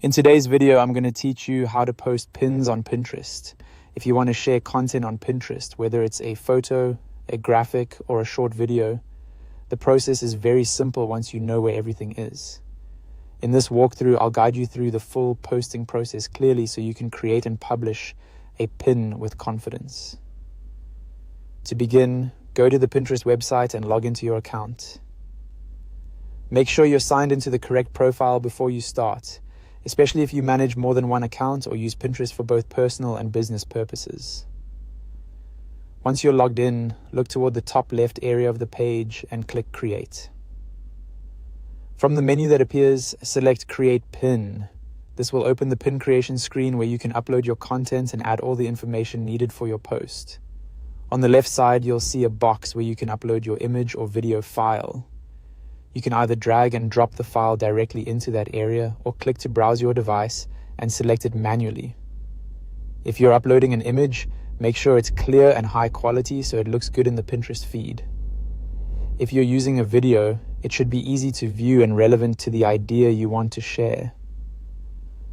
In today's video, I'm going to teach you how to post pins on Pinterest. If you want to share content on Pinterest, whether it's a photo, a graphic, or a short video, the process is very simple once you know where everything is. In this walkthrough, I'll guide you through the full posting process clearly so you can create and publish a pin with confidence. To begin, go to the Pinterest website and log into your account. Make sure you're signed into the correct profile before you start, especially if you manage more than one account or use Pinterest for both personal and business purposes. Once you're logged in, look toward the top left area of the page and click Create. From the menu that appears, select Create Pin. This will open the pin creation screen where you can upload your content and add all the information needed for your post. On the left side, you'll see a box where you can upload your image or video file. You can either drag and drop the file directly into that area or click to browse your device and select it manually. If you're uploading an image, make sure it's clear and high quality so it looks good in the Pinterest feed. If you're using a video, it should be easy to view and relevant to the idea you want to share.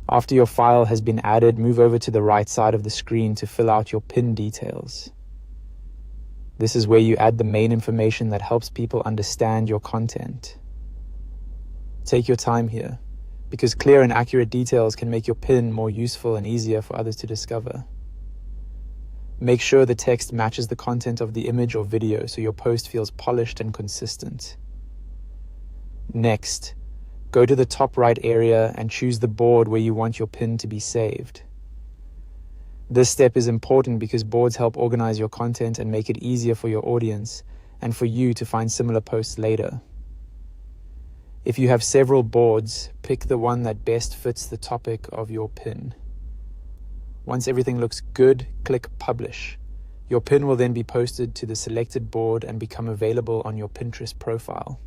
After your file has been added, move over to the right side of the screen to fill out your pin details. This is where you add the main information that helps people understand your content. Take your time here, because clear and accurate details can make your pin more useful and easier for others to discover. Make sure the text matches the content of the image or video so your post feels polished and consistent. Next, go to the top right area and choose the board where you want your pin to be saved. This step is important because boards help organize your content and make it easier for your audience and for you to find similar posts later. If you have several boards, pick the one that best fits the topic of your pin. Once everything looks good, click Publish. Your pin will then be posted to the selected board and become available on your Pinterest profile.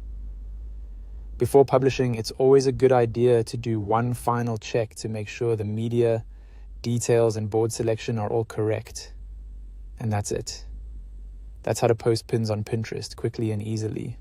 Before publishing, it's always a good idea to do one final check to make sure the media, details, and board selection are all correct. And that's it. That's how to post pins on Pinterest quickly and easily.